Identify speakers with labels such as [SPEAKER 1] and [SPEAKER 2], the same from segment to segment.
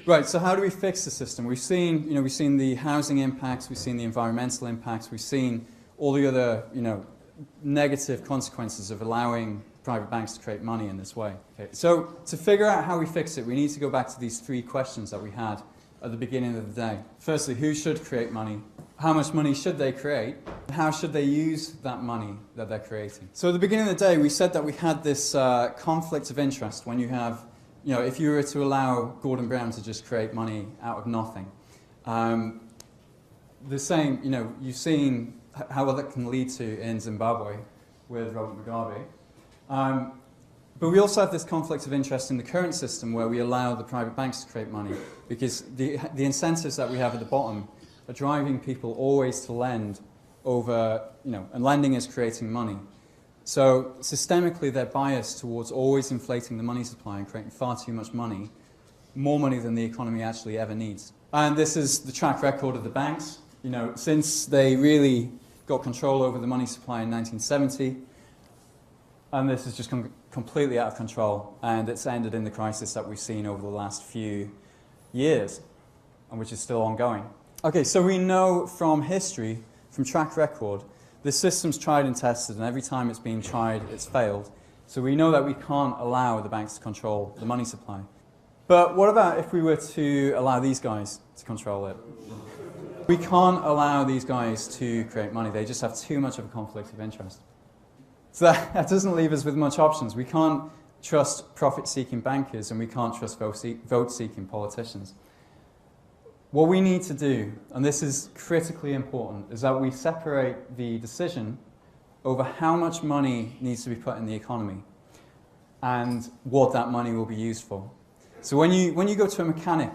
[SPEAKER 1] Right, so how do we fix the system? We've seen the housing impacts, we've seen the environmental impacts, we've seen all the other, negative consequences of allowing private banks to create money in this way. Okay, so to figure out how we fix it, we need to go back to these three questions that we had at the beginning of the day. Firstly, who should create money? How much money should they create? How should they use that money that they're creating? So at the beginning of the day, we said that we had this conflict of interest when you have, if you were to allow Gordon Brown to just create money out of nothing. The same, you've seen how that can lead to in Zimbabwe with Robert Mugabe. But we also have this conflict of interest in the current system where we allow the private banks to create money because the incentives that we have at the bottom are driving people always to lend over, and lending is creating money. So systemically they're biased towards always inflating the money supply and creating far too much money, more money than the economy actually ever needs. And this is the track record of the banks. Since they really got control over the money supply in 1970, and this has just come completely out of control, and it's ended in the crisis that we've seen over the last few years, and which is still ongoing. Okay, so we know from history, from track record, the system's tried and tested, and every time it's been tried, it's failed. So we know that we can't allow the banks to control the money supply. But what about if we were to allow these guys to control it? We can't allow these guys to create money. They just have too much of a conflict of interest. So that doesn't leave us with much options. We can't trust profit-seeking bankers, and we can't trust vote-seeking politicians. What we need to do, and this is critically important, is that we separate the decision over how much money needs to be put in the economy and what that money will be used for. So when you go to a mechanic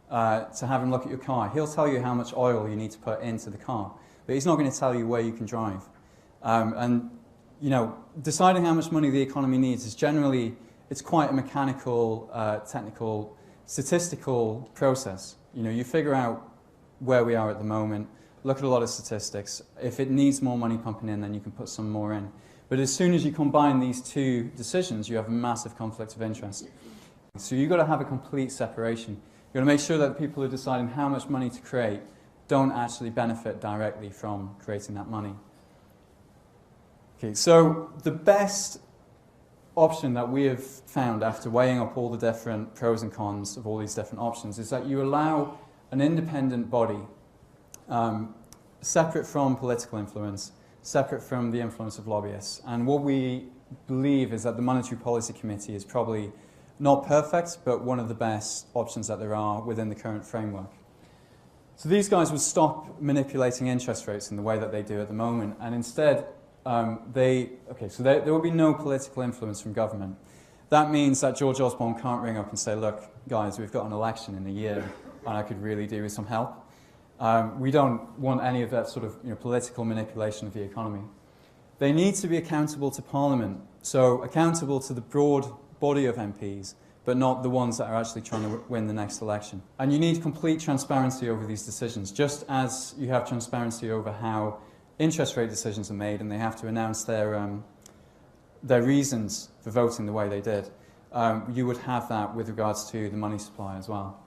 [SPEAKER 1] to have him look at your car, he'll tell you how much oil you need to put into the car, but he's not going to tell you where you can drive. Deciding how much money the economy needs is generally, it's quite a mechanical, technical, statistical process. You figure out where we are at the moment, look at a lot of statistics. If it needs more money pumping in, then you can put some more in. But as soon as you combine these two decisions, you have a massive conflict of interest. So you've got to have a complete separation. You've got to make sure that the people who are deciding how much money to create don't actually benefit directly from creating that money. Okay, so the best option that we have found after weighing up all the different pros and cons of all these different options is that you allow an independent body, separate from political influence, separate from the influence of lobbyists. And what we believe is that the Monetary Policy Committee is probably not perfect, but one of the best options that there are within the current framework. So these guys would stop manipulating interest rates in the way that they do at the moment, and instead there will be no political influence from government. That means that George Osborne can't ring up and say, look, guys, we've got an election in a year and I could really do with some help. We don't want any of that sort of political manipulation of the economy. They need to be accountable to Parliament, so accountable to the broad body of MPs, but not the ones that are actually trying to win the next election. And you need complete transparency over these decisions, just as you have transparency over how interest rate decisions are made, and they have to announce their reasons for voting the way they did. You would have that with regards to the money supply as well.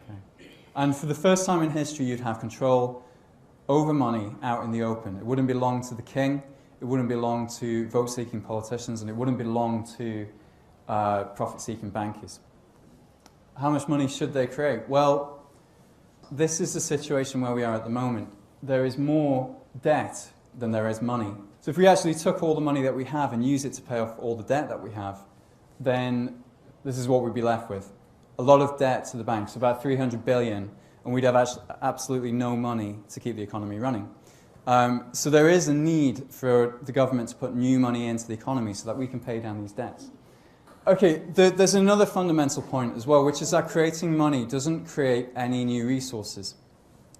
[SPEAKER 1] Okay. And for the first time in history, you'd have control over money out in the open. It wouldn't belong to the king, it wouldn't belong to vote-seeking politicians, and it wouldn't belong to profit-seeking bankers. How much money should they create? Well, this is the situation where we are at the moment. There is more debt than there is money. So if we actually took all the money that we have and use it to pay off all the debt that we have, then this is what we'd be left with. A lot of debt to the banks, about 300 billion, and we'd have absolutely no money to keep the economy running. So there is a need for the government to put new money into the economy so that we can pay down these debts. Okay, there's another fundamental point as well, which is that creating money doesn't create any new resources.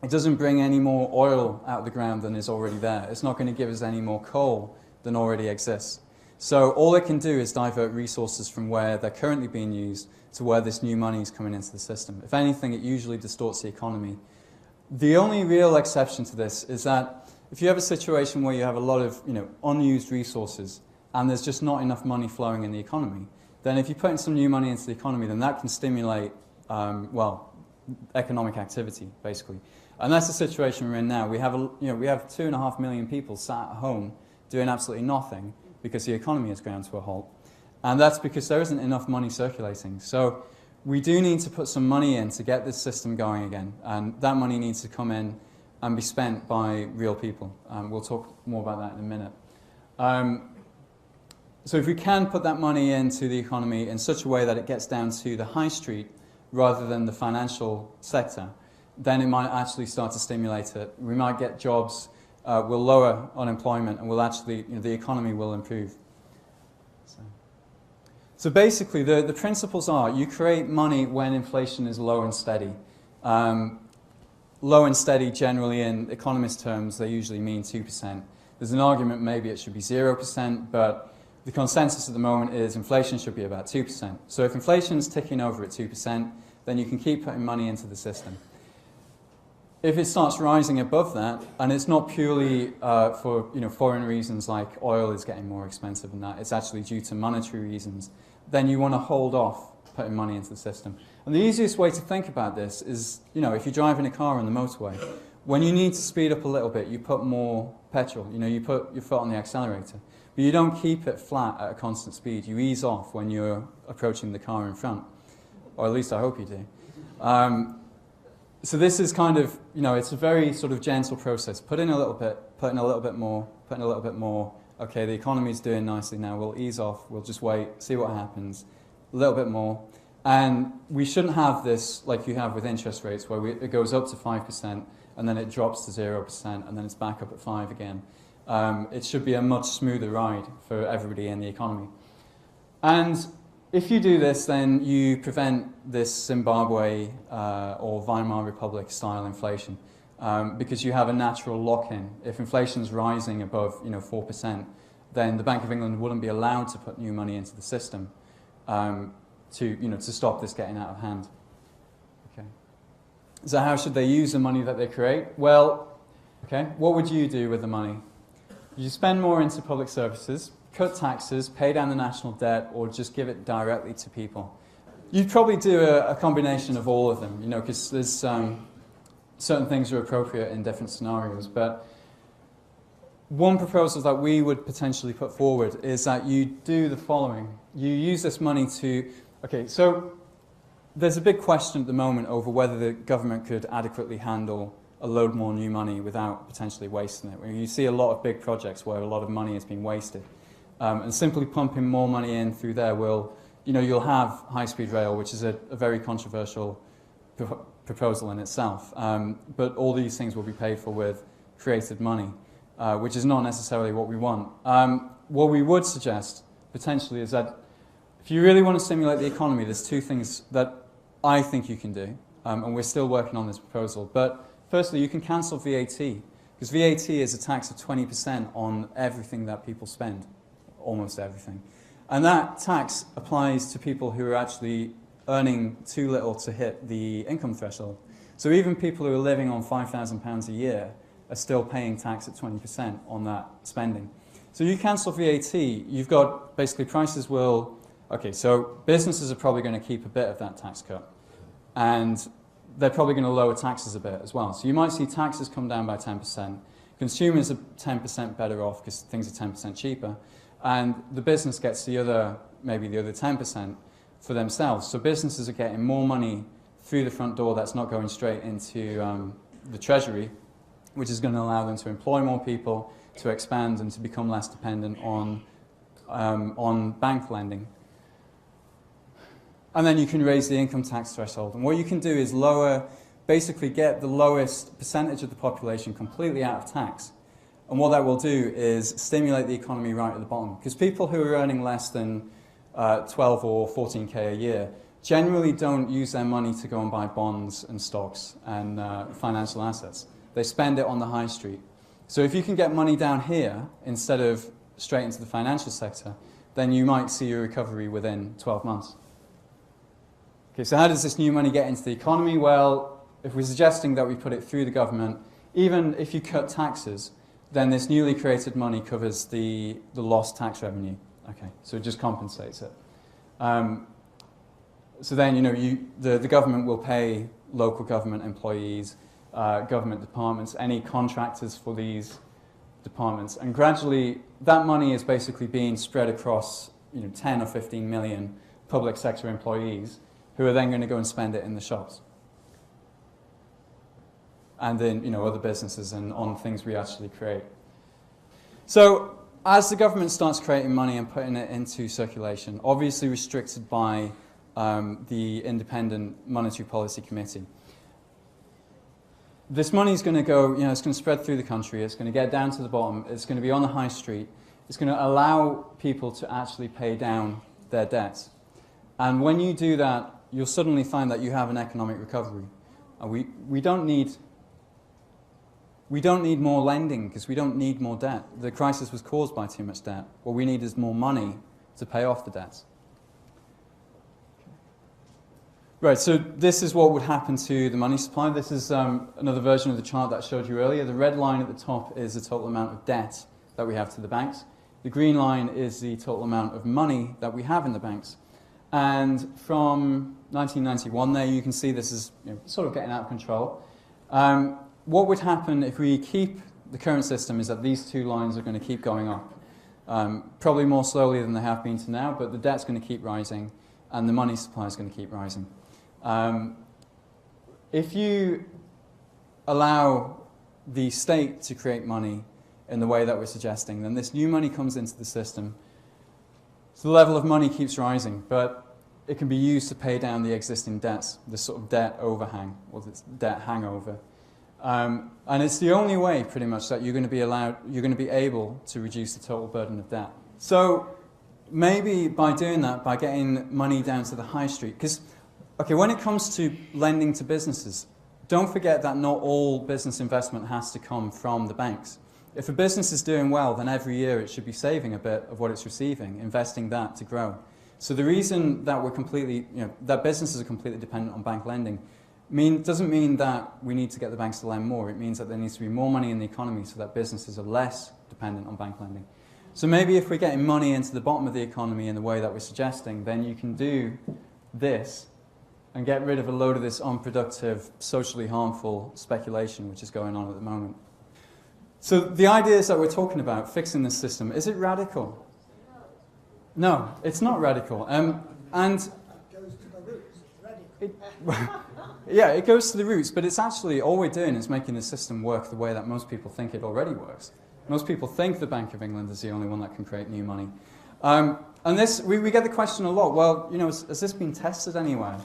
[SPEAKER 1] It doesn't bring any more oil out of the ground than is already there. It's not going to give us any more coal than already exists. So all it can do is divert resources from where they're currently being used to where this new money is coming into the system. If anything, it usually distorts the economy. The only real exception to this is that if you have a situation where you have a lot of unused resources and there's just not enough money flowing in the economy, then if you put in some new money into the economy, then that can stimulate well, economic activity, basically. And that's the situation we're in now. We have, we have 2.5 million people sat at home doing absolutely nothing because the economy has ground to a halt. And that's because there isn't enough money circulating. So we do need to put some money in to get this system going again. And that money needs to come in and be spent by real people. We'll talk more about that in a minute. So if we can put that money into the economy in such a way that it gets down to the high street rather than the financial sector, then it might actually start to stimulate it. We might get jobs, we'll lower unemployment, and we'll actually, the economy will improve. So basically, the principles are, you create money when inflation is low and steady. Low and steady, generally in economist terms, they usually mean 2%. There's an argument maybe it should be 0%, but the consensus at the moment is inflation should be about 2%. So if inflation is ticking over at 2%, then you can keep putting money into the system. If it starts rising above that, and it's not purely for foreign reasons like oil is getting more expensive and that, it's actually due to monetary reasons, then you want to hold off putting money into the system. And the easiest way to think about this is, if you're driving a car on the motorway, when you need to speed up a little bit, you put more petrol, you put your foot on the accelerator. But you don't keep it flat at a constant speed. You ease off when you're approaching the car in front. Or at least I hope you do. So this is kind of, it's a very sort of gentle process. Put in a little bit, put in a little bit more, put in a little bit more. Okay, the economy's doing nicely now. We'll ease off. We'll just wait, see what happens. A little bit more. And we shouldn't have this like you have with interest rates where it goes up to 5% and then it drops to 0% and then it's back up at 5 again. It should be a much smoother ride for everybody in the economy. And if you do this, then you prevent this Zimbabwe or Weimar Republic style inflation because you have a natural lock-in. If inflation's rising above 4%, then the Bank of England wouldn't be allowed to put new money into the system to stop this getting out of hand. Okay. So how should they use the money that they create? Well, what would you do with the money? You spend more into public services, cut taxes, pay down the national debt, or just give it directly to people. You'd probably do a combination of all of them, because there's certain things are appropriate in different scenarios. But one proposal that we would potentially put forward is that you do the following. You use this money to... so there's a big question at the moment over whether the government could adequately handle a load more new money without potentially wasting it. You see a lot of big projects where a lot of money has been wasted. And simply pumping more money in through there will, you'll have high-speed rail, which is a very controversial proposal in itself. But all these things will be paid for with created money, which is not necessarily what we want. What we would suggest, potentially, is that if you really want to stimulate the economy, there's two things that I think you can do, and we're still working on this proposal. But firstly, you can cancel VAT, because VAT is a tax of 20% on everything that people spend, almost everything. And that tax applies to people who are actually earning too little to hit the income threshold. So even people who are living on £5,000 a year are still paying tax at 20% on that spending. So you cancel VAT, you've got basically prices will... so businesses are probably going to keep a bit of that tax cut. And they're probably going to lower taxes a bit as well. So you might see taxes come down by 10%. Consumers are 10% better off because things are 10% cheaper. And the business gets maybe the other 10% for themselves. So businesses are getting more money through the front door that's not going straight into the treasury, which is going to allow them to employ more people, to expand and to become less dependent on bank lending. And then you can raise the income tax threshold. And what you can do is basically get the lowest percentage of the population completely out of tax. And what that will do is stimulate the economy right at the bottom. Because people who are earning less than 12 or 14k a year generally don't use their money to go and buy bonds and stocks and financial assets. They spend it on the high street. So if you can get money down here instead of straight into the financial sector, then you might see a recovery within 12 months. So how does this new money get into the economy? Well, if we're suggesting that we put it through the government, even if you cut taxes, then this newly created money covers the lost tax revenue. So it just compensates it. So then, the government will pay local government employees, government departments, any contractors for these departments, and gradually that money is basically being spread across 10 or 15 million public sector employees who are then going to go and spend it in the shops and in other businesses and on things we actually create. So as the government starts creating money and putting it into circulation, obviously restricted by the Independent Monetary Policy Committee, this money is going to go, it's going to spread through the country, it's going to get down to the bottom, it's going to be on the high street, it's going to allow people to actually pay down their debts. And when you do that, you'll suddenly find that you have an economic recovery. We don't need more lending because we don't need more debt. The crisis was caused by too much debt. What we need is more money to pay off the debts. Right, so this is what would happen to the money supply. This is another version of the chart that I showed you earlier. The red line at the top is the total amount of debt that we have to the banks. The green line is the total amount of money that we have in the banks. And from 1991 there, you can see this is sort of getting out of control. What would happen if we keep the current system is that these two lines are going to keep going up. Probably more slowly than they have been to now, but the debt's going to keep rising and the money supply is going to keep rising. If you allow the state to create money in the way that we're suggesting, then this new money comes into the system. So the level of money keeps rising, but it can be used to pay down the existing debts, this sort of debt overhang, or this debt hangover. And it's the only way, pretty much, that you're going to be able to reduce the total burden of debt. So maybe by doing that, by getting money down to the high street, because when it comes to lending to businesses, don't forget that not all business investment has to come from the banks. If a business is doing well, then every year it should be saving a bit of what it's receiving, investing that to grow. So the reason that that businesses are completely dependent on bank lending doesn't mean that we need to get the banks to lend more. It means that there needs to be more money in the economy so that businesses are less dependent on bank lending. So maybe if we're getting money into the bottom of the economy in the way that we're suggesting, then you can do this and get rid of a load of this unproductive, socially harmful speculation which is going on at the moment. So the ideas that we're talking about, fixing this system, is it radical? No, it's not radical. And
[SPEAKER 2] it goes to the roots. Radical.
[SPEAKER 1] Yeah, it goes to the roots, but it's actually, all we're doing is making the system work the way that most people think it already works. Most people think the Bank of England is the only one that can create new money. And this, we get the question a lot, well, has this been tested anywhere?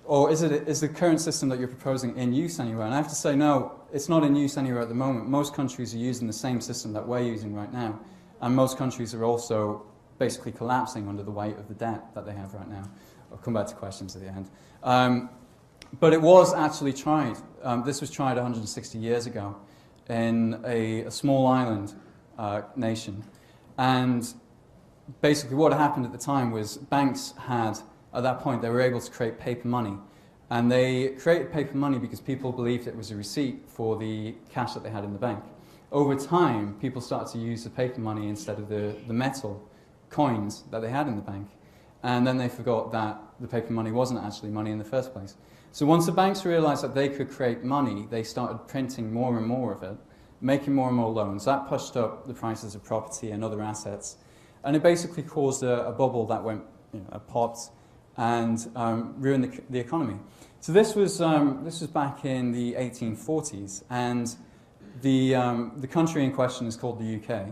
[SPEAKER 1] Or is the current system that you're proposing in use anywhere? And I have to say, no, it's not in use anywhere at the moment. Most countries are using the same system that we're using right now. And most countries are also basically collapsing under the weight of the debt that they have right now. I'll come back to questions at the end. But it was actually tried. This was tried 160 years ago in a small island nation. And basically what happened at the time was banks had, at that point, they were able to create paper money. And they created paper money because people believed it was a receipt for the cash that they had in the bank. Over time, people started to use the paper money instead of the metal coins that they had in the bank. And then they forgot that the paper money wasn't actually money in the first place. So once the banks realized that they could create money, they started printing more and more of it, making more and more loans. That pushed up the prices of property and other assets. And it basically caused a bubble that went, popped and ruined the economy. So this was back in the 1840s, and the country in question is called the UK,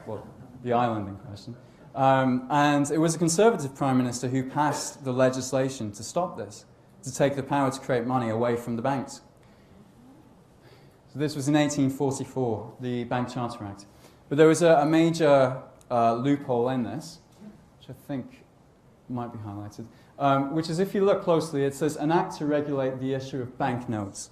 [SPEAKER 1] well, the island in question. And it was a Conservative Prime Minister who passed the legislation to stop this, to take the power to create money away from the banks. So this was in 1844, the Bank Charter Act. But there was a major loophole in this, which I think might be highlighted, which is, if you look closely, it says an act to regulate the issue of banknotes.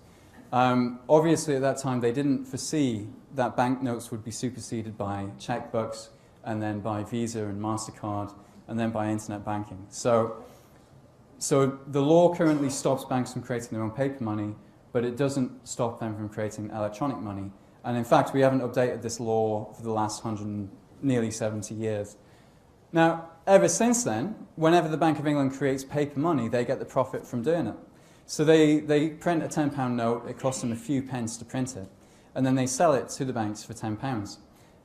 [SPEAKER 1] Obviously, at that time, they didn't foresee that banknotes would be superseded by checkbooks, and then by Visa and MasterCard, and then by internet banking. So the law currently stops banks from creating their own paper money, but it doesn't stop them from creating electronic money. And in fact, we haven't updated this law for the last nearly 70 years. Now, ever since then, whenever the Bank of England creates paper money, they get the profit from doing it. So they print a £10 note, it costs them a few pence to print it, and then they sell it to the banks for £10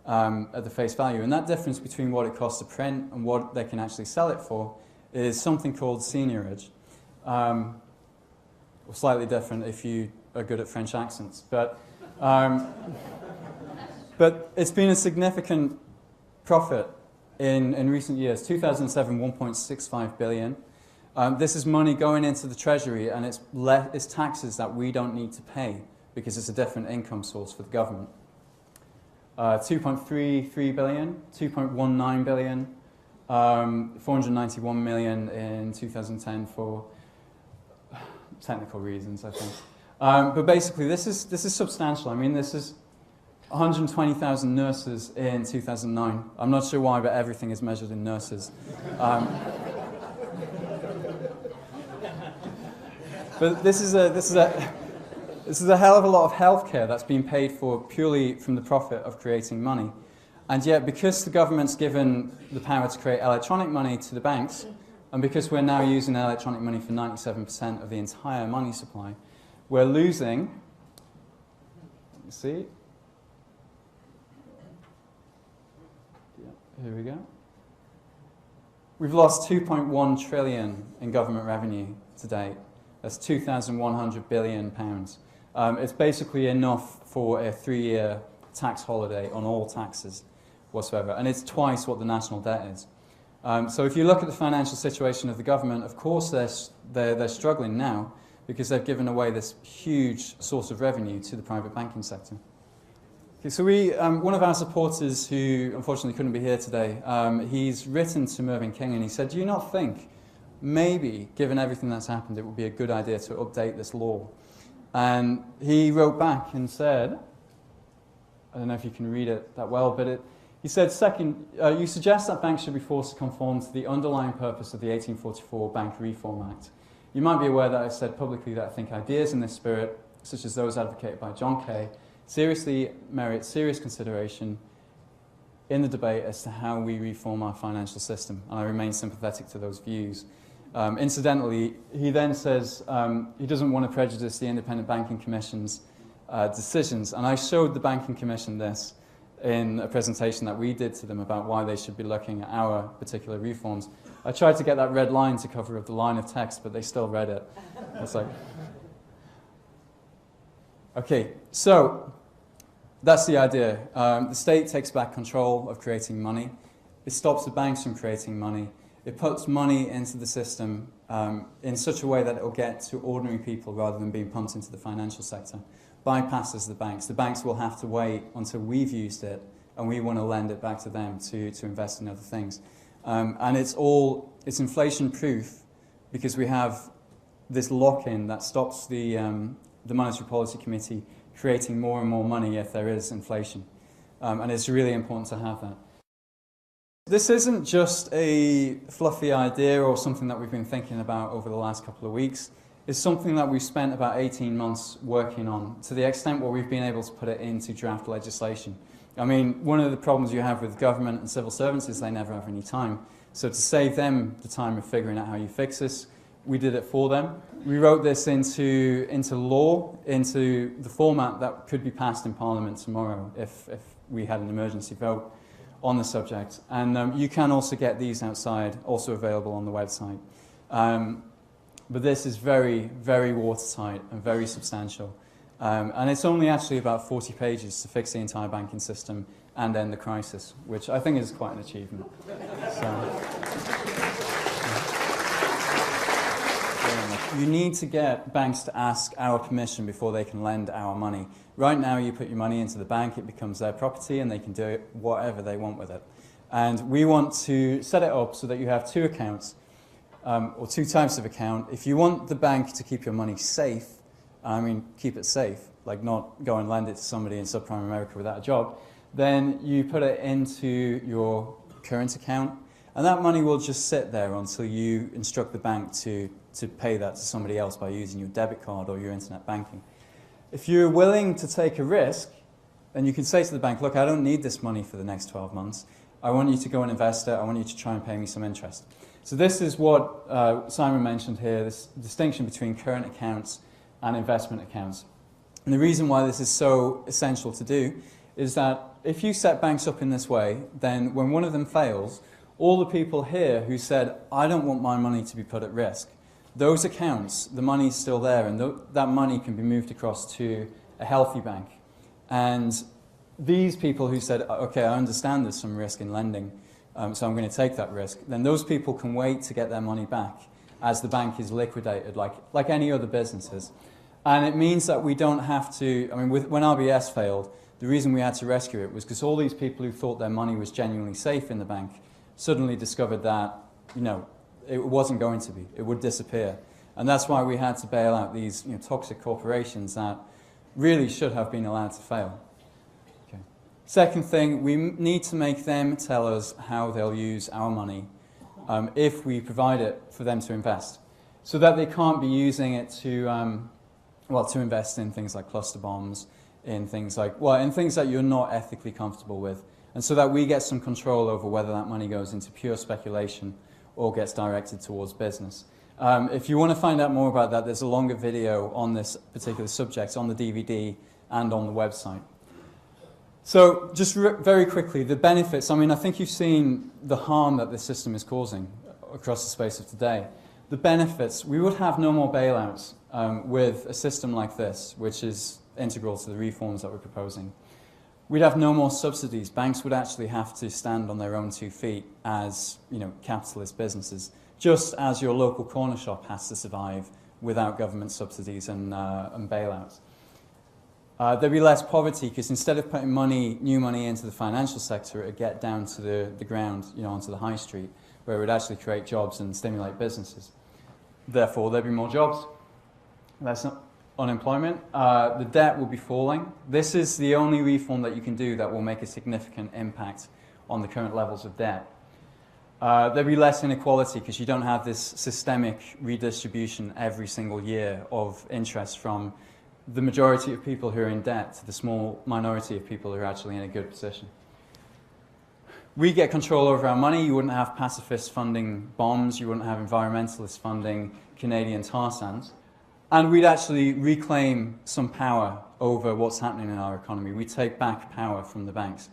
[SPEAKER 1] at the face value. And that difference between what it costs to print and what they can actually sell it for is something called seigniorage. Or slightly different if you are good at French accents. But it's been a significant profit in recent years. 2007, 1.65 billion. This is money going into the Treasury, and it's taxes that we don't need to pay because it's a different income source for the government. 2.33 billion, 2.19 billion, 491 million in 2010 for technical reasons, I think. But basically, this is substantial. I mean, this is 120,000 nurses in 2009. I'm not sure why, but everything is measured in nurses. But this is a hell of a lot of healthcare that's being paid for purely from the profit of creating money. And yet, because the government's given the power to create electronic money to the banks, and because we're now using electronic money for 97% of the entire money supply, we're losing, let me see, here we go. We've lost 2.1 trillion in government revenue to date. That's 2,100 billion pounds. It's basically enough for a 3-year tax holiday on all taxes whatsoever, and it's twice what the national debt is. So if you look at the financial situation of the government, of course they're struggling now because they've given away this huge source of revenue to the private banking sector. Okay, so one of our supporters who unfortunately couldn't be here today, he's written to Mervyn King and he said, do you not think maybe, given everything that's happened, it would be a good idea to update this law? And he wrote back and said, I don't know if you can read it that well, but he said, second, you suggest that banks should be forced to conform to the underlying purpose of the 1844 Bank Reform Act. You might be aware that I've said publicly that I think ideas in this spirit, such as those advocated by John Kay, seriously merit serious consideration in the debate as to how we reform our financial system, and I remain sympathetic to those views. Incidentally, he then says he doesn't want to prejudice the Independent Banking Commission's decisions, and I showed the Banking Commission this in a presentation that we did to them about why they should be looking at our particular reforms. I tried to get that red line to cover up the line of text, but they still read it. It's like, okay, so that's the idea. The state takes back control of creating money. It stops the banks from creating money. It puts money into the system in such a way that it will get to ordinary people rather than being pumped into the financial sector. Bypasses the banks. The banks will have to wait until we've used it and we want to lend it back to them to invest in other things. And it's inflation proof because we have this lock-in that stops the Monetary Policy Committee creating more and more money if there is inflation. And it's really important to have that. This isn't just a fluffy idea or something that we've been thinking about over the last couple of weeks. It's something that we've spent about 18 months working on, to the extent where we've been able to put it into draft legislation. I mean, one of the problems you have with government and civil servants is they never have any time. So to save them the time of figuring out how you fix this, we did it for them. We wrote this into law, into the format that could be passed in Parliament tomorrow if we had an emergency vote on the subject. And you can also get these outside, also available on the website. But this is very, very watertight and very substantial. And it's only actually about 40 pages to fix the entire banking system and end the crisis, which I think is quite an achievement. You need to get banks to ask our permission before they can lend our money. Right now, you put your money into the bank, it becomes their property, and they can do whatever they want with it. And we want to set it up so that you have 2 accounts, or 2 types of account. If you want the bank to keep your money safe, I mean, keep it safe, like not go and lend it to somebody in subprime America without a job, then you put it into your current account, and that money will just sit there until you instruct the bank to pay that to somebody else by using your debit card or your internet banking. If you're willing to take a risk, then you can say to the bank, look, I don't need this money for the next 12 months. I want you to go and invest it. I want you to try and pay me some interest. So this is what Simon mentioned here, this distinction between current accounts and investment accounts. And the reason why this is so essential to do is that if you set banks up in this way, then when one of them fails, all the people here who said, I don't want my money to be put at risk, those accounts, the money's still there, and that money can be moved across to a healthy bank. And these people who said, okay, I understand there's some risk in lending, so I'm going to take that risk, then those people can wait to get their money back as the bank is liquidated, like any other businesses. And it means that we don't have to, I mean, when RBS failed, the reason we had to rescue it was because all these people who thought their money was genuinely safe in the bank suddenly discovered that, it wasn't going to be. It would disappear. And that's why we had to bail out these toxic corporations that really should have been allowed to fail. Okay. Second thing, we need to make them tell us how they'll use our money if we provide it for them to invest, so that they can't be using it to invest in things like cluster bombs, in things that you're not ethically comfortable with, and so that we get some control over whether that money goes into pure speculation or gets directed towards business. If you want to find out more about that, there's a longer video on this particular subject on the DVD and on the website. So just very quickly, the benefits. I mean, I think you've seen the harm that this system is causing across the space of today. The benefits, we would have no more bailouts with a system like this, which is integral to the reforms that we're proposing. We'd have no more subsidies. Banks would actually have to stand on their own 2 feet as capitalist businesses, just as your local corner shop has to survive without government subsidies and bailouts. There'd be less poverty because instead of putting new money into the financial sector, it would get down to the ground, onto the high street, where it would actually create jobs and stimulate businesses. Therefore, there'd be more jobs, less unemployment. The debt will be falling. This is the only reform that you can do that will make a significant impact on the current levels of debt. There'll be less inequality because you don't have this systemic redistribution every single year of interest from the majority of people who are in debt to the small minority of people who are actually in a good position. We get control over our money. You wouldn't have pacifists funding bombs. You wouldn't have environmentalists funding Canadian tar sands. And we'd actually reclaim some power over what's happening in our economy. We take back power from the banks.